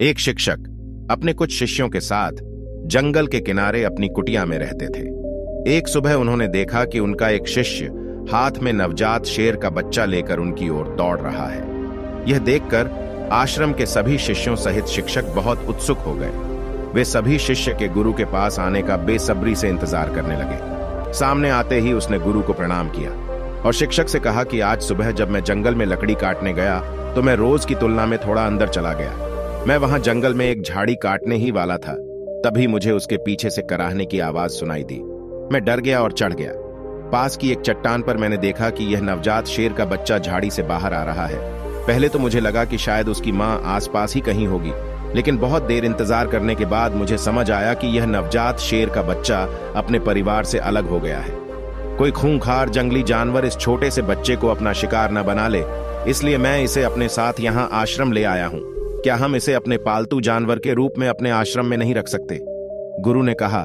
एक शिक्षक अपने कुछ शिष्यों के साथ जंगल के किनारे अपनी कुटिया में रहते थे। एक सुबह उन्होंने देखा कि उनका एक शिष्य हाथ में नवजात शेर का बच्चा लेकर उनकी ओर दौड़ रहा है। यह देखकर आश्रम के सभी शिष्यों सहित शिक्षक बहुत उत्सुक हो गए। वे सभी शिष्य के गुरु के पास आने का बेसब्री से इंतजार करने लगे। सामने आते ही उसने गुरु को प्रणाम किया और शिक्षक से कहा कि आज सुबह जब मैं जंगल में लकड़ी काटने गया तो मैं रोज की तुलना में थोड़ा अंदर चला गया। मैं वहां जंगल में एक झाड़ी काटने ही वाला था, तभी मुझे उसके पीछे से कराहने की आवाज सुनाई दी। मैं डर गया और चढ़ गया। पास की एक चट्टान पर मैंने देखा कि यह नवजात शेर का बच्चा झाड़ी से बाहर आ रहा है। पहले तो मुझे लगा कि शायद उसकी मां आसपास ही कहीं होगी, लेकिन बहुत देर इंतजार करने के बाद मुझे समझ आया कि यह नवजात शेर का बच्चा अपने परिवार से अलग हो गया है। कोई खूंखार जंगली जानवर इस छोटे से बच्चे को अपना शिकार न बना ले, इसलिए मैं इसे अपने साथ यहाँ आश्रम ले आया हूँ। क्या हम इसे अपने पालतू जानवर के रूप में अपने आश्रम में नहीं रख सकते? गुरु ने कहा,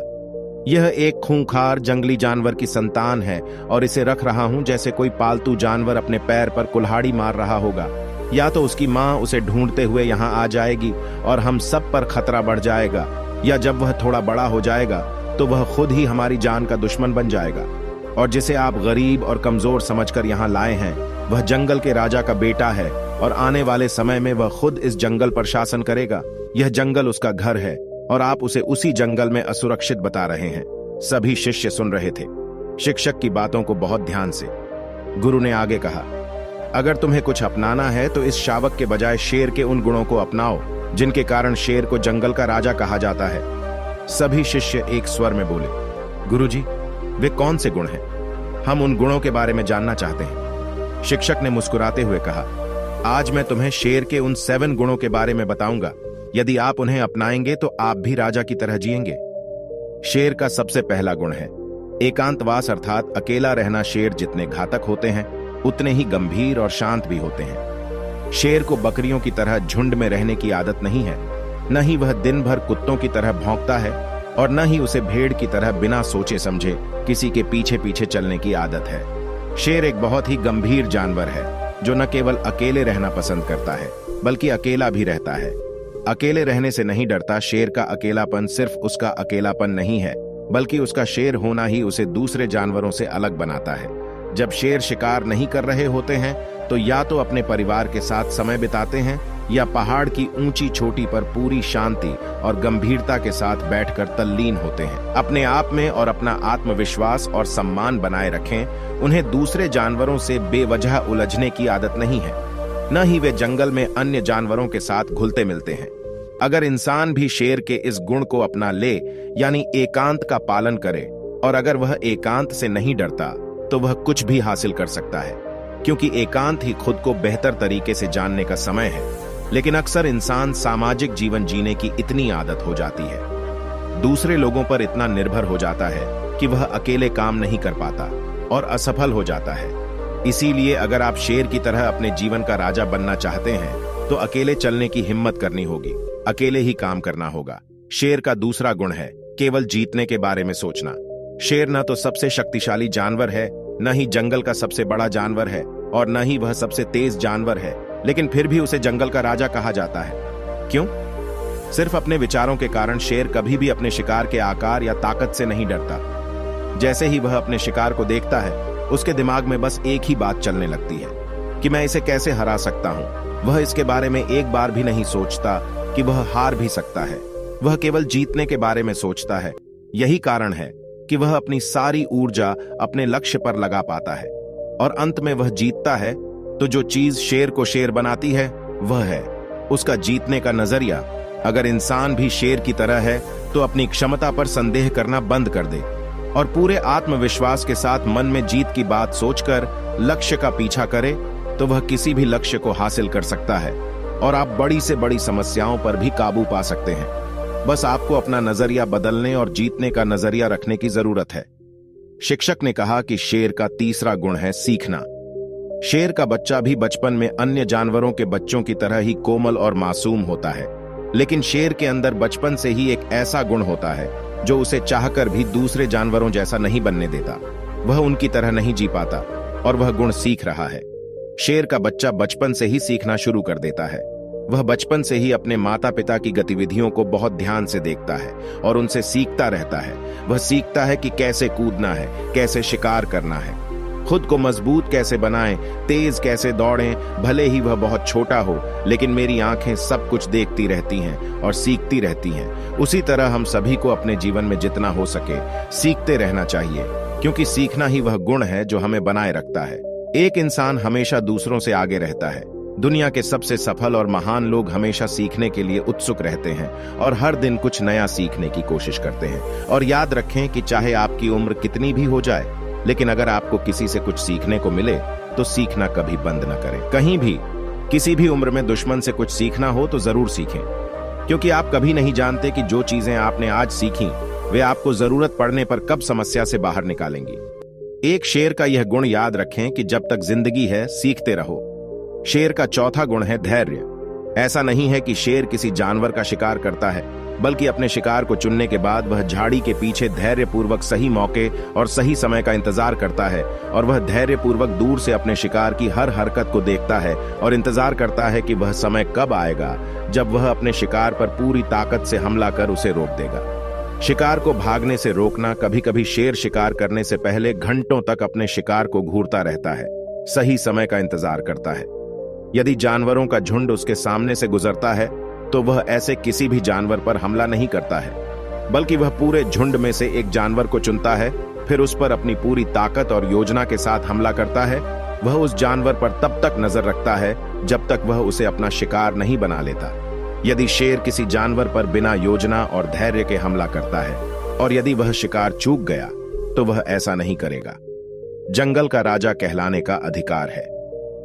यह एक खूंखार जंगली जानवर की संतान है और इसे रख रहा हूं जैसे कोई पालतू जानवर अपने पैर पर कुल्हाड़ी मार रहा होगा। या तो उसकी मां उसे ढूंढते हुए यहां आ जाएगी और हम सब पर खतरा बढ़ जाएगा, या जब वह थोड़ा बड़ा हो जाएगा तो वह खुद ही हमारी जान का दुश्मन बन जाएगा। और जिसे आप गरीब और कमजोर समझकर यहां लाए हैं, वह जंगल के राजा का बेटा है और आने वाले समय में वह खुद इस जंगल पर शासन करेगा। यह जंगल उसका घर है और आप उसे उसी जंगल में असुरक्षित बता रहे हैं। सभी शिष्य सुन रहे थे, शिक्षक की बातों को बहुत ध्यान से। गुरु ने आगे कहा, अगर तुम्हें कुछ अपनाना है तो इस शावक के बजाय शेर के उन गुणों को अपनाओ जिनके कारण शेर को जंगल का राजा कहा जाता है। सभी शिष्य एक स्वर में बोले, गुरुजी, वे कौन से गुण हैं? हम उन गुणों के बारे में जानना चाहते हैं। शिक्षक ने मुस्कुराते हुए कहा, आज मैं तुम्हें शेर के उन 7 गुणों के बारे में बताऊंगा। यदि आप उन्हें अपनाएंगे तो आप भी राजा की तरह जिएंगे। शेर का सबसे पहला गुण है एकांतवास, अर्थात अकेला रहना। शेर जितने घातक होते हैं उतने ही गंभीर और शांत भी होते हैं। शेर को बकरियों की तरह झुंड में रहने की आदत नहीं है, न ही वह दिन भर कुत्तों की तरह भौंकता है और न ही उसे भेड़ की तरह बिना सोचे समझे किसी के पीछे पीछे चलने की आदत है। शेर एक बहुत ही गंभीर जानवर है जो न केवल अकेले रहना पसंद करता है बल्कि अकेला भी रहता है। अकेले रहने से नहीं डरता। शेर का अकेलापन सिर्फ उसका अकेलापन नहीं है, बल्कि उसका शेर होना ही उसे दूसरे जानवरों से अलग बनाता है। जब शेर शिकार नहीं कर रहे होते हैं तो या तो अपने परिवार के साथ समय बिताते हैं या पहाड़ की ऊंची चोटी पर पूरी शांति और गंभीरता के साथ बैठकर तल्लीन होते हैं। अपने आप में और अपना आत्मविश्वास और सम्मान बनाए रखें। उन्हें दूसरे जानवरों से बेवजह उलझने की आदत नहीं है, न ही वे जंगल में अन्य जानवरों के साथ घुलते मिलते हैं। अगर इंसान भी शेर के इस गुण को अपना ले, यानी एकांत का पालन करे, और अगर वह एकांत से नहीं डरता तो वह कुछ भी हासिल कर सकता है, क्योंकि एकांत ही खुद को बेहतर तरीके से जानने का समय है। लेकिन अक्सर इंसान सामाजिक जीवन जीने की इतनी आदत हो जाती है, दूसरे लोगों पर इतना निर्भर हो जाता है कि वह अकेले काम नहीं कर पाता और असफल हो जाता है। इसीलिए अगर आप शेर की तरह अपने जीवन का राजा बनना चाहते हैं तो अकेले चलने की हिम्मत करनी होगी, अकेले ही काम करना होगा। शेर का दूसरा गुण है केवल जीतने के बारे में सोचना। शेर न तो सबसे शक्तिशाली जानवर है, न ही जंगल का सबसे बड़ा जानवर है, और न ही वह सबसे तेज जानवर है, लेकिन फिर भी उसे जंगल का राजा कहा जाता है। क्यों? सिर्फ अपने विचारों के कारण शेर कभी भी अपने शिकार के आकार या ताकत से नहीं डरता। जैसे ही वह अपने शिकार को देखता है, उसके दिमाग में बस एक ही बात चलने लगती है कि मैं इसे कैसे हरा सकता हूं। वह इसके बारे में एक बार भी नहीं सोचता कि वह हार भी सकता है। वह केवल जीतने के बारे में सोचता है। यही कारण है कि वह अपनी सारी ऊर्जा अपने लक्ष्य पर लगा पाता है और अंत में वह जीतता है। तो जो चीज शेर को शेर बनाती है वह है उसका जीतने का नजरिया। अगर इंसान भी शेर की तरह है तो अपनी क्षमता पर संदेह करना बंद कर दे और पूरे आत्मविश्वास के साथ मन में जीत की बात सोचकर लक्ष्य का पीछा करे, तो वह किसी भी लक्ष्य को हासिल कर सकता है और आप बड़ी से बड़ी समस्याओं पर भी काबू पा सकते हैं। बस आपको अपना नजरिया बदलने और जीतने का नजरिया रखने की जरूरत है। शिक्षक ने कहा कि शेर का तीसरा गुण है सीखना। शेर का बच्चा भी बचपन में अन्य जानवरों के बच्चों की तरह ही कोमल और मासूम होता है, लेकिन शेर के अंदर बचपन से ही एक ऐसा गुण होता है जो उसे चाहकर भी दूसरे जानवरों जैसा नहीं बनने देता। वह उनकी तरह नहीं जी पाता और वह गुण सीख रहा है। शेर का बच्चा बचपन से ही सीखना शुरू कर देता है। वह बचपन से ही अपने माता पिता की गतिविधियों को बहुत ध्यान से देखता है और उनसे सीखता रहता है। वह सीखता है कि कैसे कूदना है, कैसे शिकार करना है, खुद को मजबूत कैसे बनाएं, तेज कैसे दौड़ें। भले ही वह बहुत छोटा हो, लेकिन मेरी आंखें सब कुछ देखती रहती हैं और सीखती रहती हैं। उसी तरह हम सभी को अपने जीवन में जितना हो सके सीखते रहना चाहिए, क्योंकि सीखना ही वह गुण है जो हमें बनाए रखता है। एक इंसान हमेशा दूसरों से आगे रहता है। दुनिया के सबसे सफल और महान लोग हमेशा सीखने के लिए उत्सुक रहते हैं और हर दिन कुछ नया सीखने की कोशिश करते हैं। और याद रखें कि चाहे आपकी उम्र कितनी भी हो जाए, लेकिन अगर आपको किसी से कुछ सीखने को मिले तो सीखना कभी बंद न करें। कहीं भी किसी भी उम्र में दुश्मन से कुछ सीखना हो तो जरूर सीखें, क्योंकि आप कभी नहीं जानते कि जो चीजें आपने आज सीखी वे आपको जरूरत पड़ने पर कब समस्या से बाहर निकालेंगी। एक शेर का यह गुण याद रखें कि जब तक जिंदगी है सीखते रहो। शेर का चौथा गुण है धैर्य। ऐसा नहीं है कि शेर किसी जानवर का शिकार करता है, बल्कि अपने शिकार को चुनने के बाद वह झाड़ी के पीछे धैर्यपूर्वक सही मौके और सही समय का इंतजार करता है। और वह धैर्यपूर्वक दूर से अपने शिकार की हर हरकत को देखता है और इंतजार करता है कि वह समय कब आएगा जब वह अपने शिकार पर पूरी ताकत से हमला कर उसे रोक देगा। शिकार को भागने से रोकना। कभी कभी शेर शिकार करने से पहले घंटों तक अपने शिकार को घूरता रहता है, सही समय का इंतजार करता है। यदि जानवरों का झुंड उसके सामने से गुजरता है तो वह ऐसे किसी भी जानवर पर हमला नहीं करता है, बल्कि वह पूरे झुंड में से एक जानवर को चुनता है, फिर उस पर अपनी पूरी ताकत और योजना के साथ हमला करता है। वह उस जानवर पर तब तक नजर रखता है जब तक वह उसे अपना शिकार नहीं बना लेता। यदि शेर किसी जानवर पर बिना योजना और धैर्य के हमला करता है और यदि वह शिकार चूक गया तो वह ऐसा नहीं करेगा। जंगल का राजा कहलाने का अधिकार है।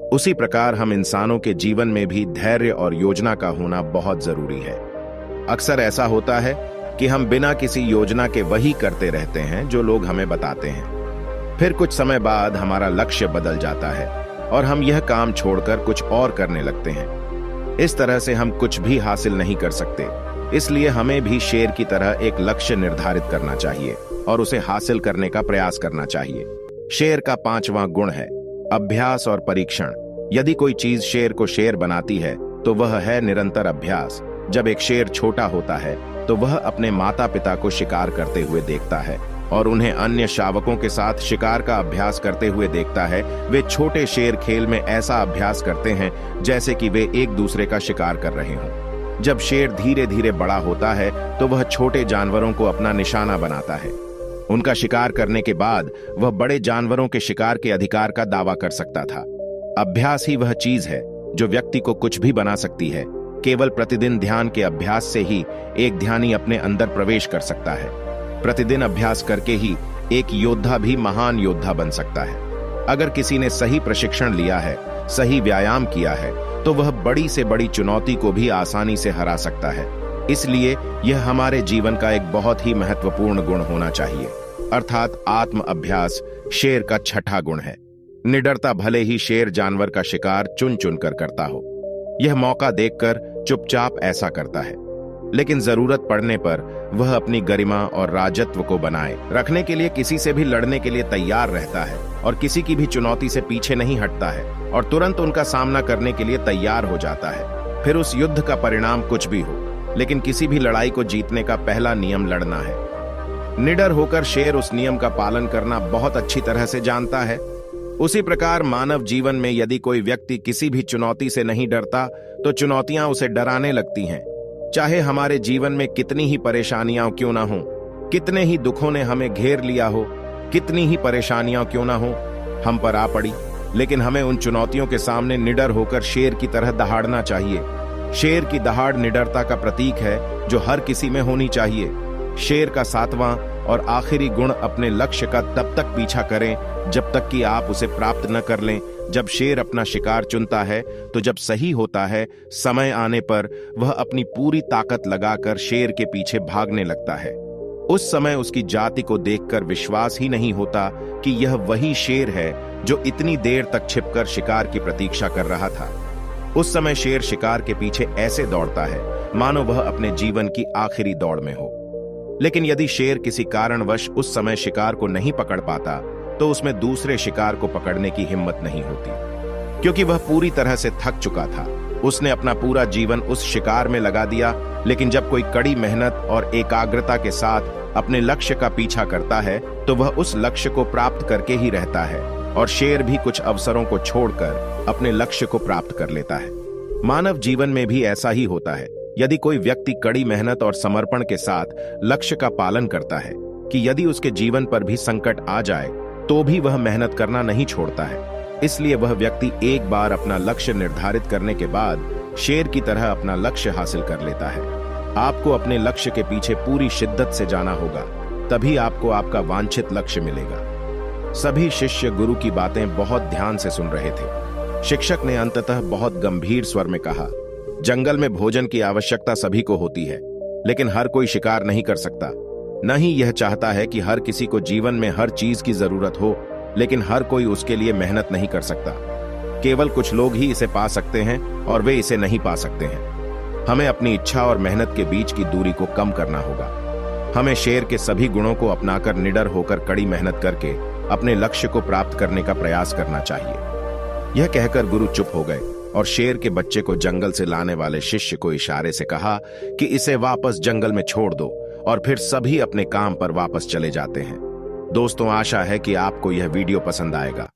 उसी प्रकार हम इंसानों के जीवन में भी धैर्य और योजना का होना बहुत जरूरी है। अक्सर ऐसा होता है कि हम बिना किसी योजना के वही करते रहते हैं जो लोग हमें बताते हैं। फिर कुछ समय बाद हमारा लक्ष्य बदल जाता है और हम यह काम छोड़कर कुछ और करने लगते हैं। इस तरह से हम कुछ भी हासिल नहीं कर सकते। इसलिए हमें भी शेर की तरह एक लक्ष्य निर्धारित करना चाहिए और उसे हासिल करने का प्रयास करना चाहिए। शेर का पांचवां गुण है अभ्यास और परीक्षण। यदि कोई चीज शेर को शेर बनाती है तो वह है निरंतर अभ्यास। जब एक शेर छोटा होता है तो वह अपने माता पिता को शिकार करते हुए देखता है और उन्हें अन्य शावकों के साथ शिकार का अभ्यास करते हुए देखता है। वे छोटे शेर खेल में ऐसा अभ्यास करते हैं जैसे कि वे एक दूसरे का शिकार कर रहे हों। जब शेर धीरे धीरे बड़ा होता है तो वह छोटे जानवरों को अपना निशाना बनाता है। उनका शिकार करने के बाद वह बड़े जानवरों के शिकार के अधिकार का दावा कर सकता था। अभ्यास ही वह चीज है जो व्यक्ति को कुछ भी बना सकती है। केवल प्रतिदिन ध्यान के अभ्यास से ही एक ध्यानी अपने अंदर प्रवेश कर सकता है। प्रतिदिन अभ्यास करके ही एक योद्धा भी महान योद्धा बन सकता है। अगर किसी ने सही प्रशिक्षण लिया है, सही व्यायाम किया है, तो वह बड़ी से बड़ी चुनौती को भी आसानी से हरा सकता है। इसलिए यह हमारे जीवन का एक बहुत ही महत्वपूर्ण गुण होना चाहिए, अर्थात आत्म अभ्यास शेर का छठा गुण है। निडरता। भले ही शेर जानवर का शिकार चुन चुन कर करता हो, यह मौका देखकर चुपचाप ऐसा करता है, लेकिन जरूरत पड़ने पर वह अपनी गरिमा और राजत्व को बनाए रखने के लिए किसी से भी लड़ने के लिए तैयार रहता है और किसी की भी चुनौती से पीछे नहीं हटता है और तुरंत उनका सामना करने के लिए तैयार हो जाता है। फिर उस युद्ध का परिणाम कुछ भी हो, लेकिन किसी भी लड़ाई को जीतने का पहला नियम लड़ना है। निडर होकर शेर उस नियम का पालन करना बहुत अच्छी तरह से जानता है। उसी प्रकार मानव जीवन में यदि कोई व्यक्ति किसी भी चुनौती से नहीं डरता तो चुनौतियां उसे डराने लगती हैं। चाहे हमारे जीवन में कितनी ही परेशानियां क्यों ना हो, कितने ही दुखों ने हमें घेर लिया हो, कितनी ही परेशानियां क्यों ना हो हम पर आ पड़ी, लेकिन हमें उन चुनौतियों के सामने निडर होकर शेर की तरह दहाड़ना चाहिए। शेर की दहाड़ निडरता का प्रतीक है जो हर किसी में होनी चाहिए। शेर का सातवां और आखिरी गुण अपने लक्ष्य का तब तक पीछा करें जब तक कि आप उसे प्राप्त न कर लें। जब शेर अपना शिकार चुनता है तो जब सही होता है, समय आने पर वह अपनी पूरी ताकत लगाकर शेर के पीछे भागने लगता है। उस समय उसकी जाति को देखकर विश्वास ही नहीं होता कि यह वही शेर है जो इतनी देर तक छिपकर शिकार की प्रतीक्षा कर रहा था। उस समय शेर शिकार के पीछे ऐसे दौड़ता है मानो वह अपने जीवन की आखिरी दौड़ में हो। लेकिन यदि शेर किसी कारणवश उस समय शिकार को नहीं पकड़ पाता तो उसमें दूसरे शिकार को पकड़ने की हिम्मत नहीं होती, क्योंकि वह पूरी तरह से थक चुका था। उसने अपना पूरा जीवन उस शिकार में लगा दिया, लेकिन जब कोई कड़ी मेहनत और एकाग्रता के साथ अपने लक्ष्य का पीछा करता है तो वह उस लक्ष्य को प्राप्त करके ही रहता है। और शेर भी कुछ अवसरों को छोड़कर अपने लक्ष्य को प्राप्त कर लेता है। मानव जीवन में भी ऐसा ही होता है। यदि कोई व्यक्ति कड़ी मेहनत और समर्पण के साथ लक्ष्य का पालन करता है कि यदि उसके जीवन पर भी संकट आ जाए तो भी वह मेहनत करना नहीं छोड़ता है। इसलिए वह व्यक्ति एक बार अपना लक्ष्य निर्धारित करने के बाद शेर की तरह अपना लक्ष्य हासिल कर लेता है। आपको अपने लक्ष्य के पीछे पूरी शिद्दत से जाना होगा, तभी आपको आपका वांछित लक्ष्य मिलेगा। सभी शिष्य गुरु की बातें बहुत ध्यान से सुन रहे थे। शिक्षक ने अंततः बहुत गंभीर स्वर में कहा, जंगल में भोजन की आवश्यकता सभी को होती है, लेकिन हर कोई शिकार नहीं कर सकता। न ही यह चाहता है कि हर किसी को जीवन में हर चीज की जरूरत हो, लेकिन हर कोई उसके लिए मेहनत नहीं कर सकता। केवल कुछ लोग ही इसे पा सकते हैं और वे इसे नहीं पा सकते हैं। हमें अपनी इच्छा और मेहनत के बीच की दूरी को कम करना होगा। हमें शेर के सभी गुणों को अपनाकर निडर होकर कड़ी मेहनत करके अपने लक्ष्य को प्राप्त करने का प्रयास करना चाहिए। यह कहकर गुरु चुप हो गए और शेर के बच्चे को जंगल से लाने वाले शिष्य को इशारे से कहा कि इसे वापस जंगल में छोड़ दो, और फिर सभी अपने काम पर वापस चले जाते हैं। दोस्तों, आशा है कि आपको यह वीडियो पसंद आएगा।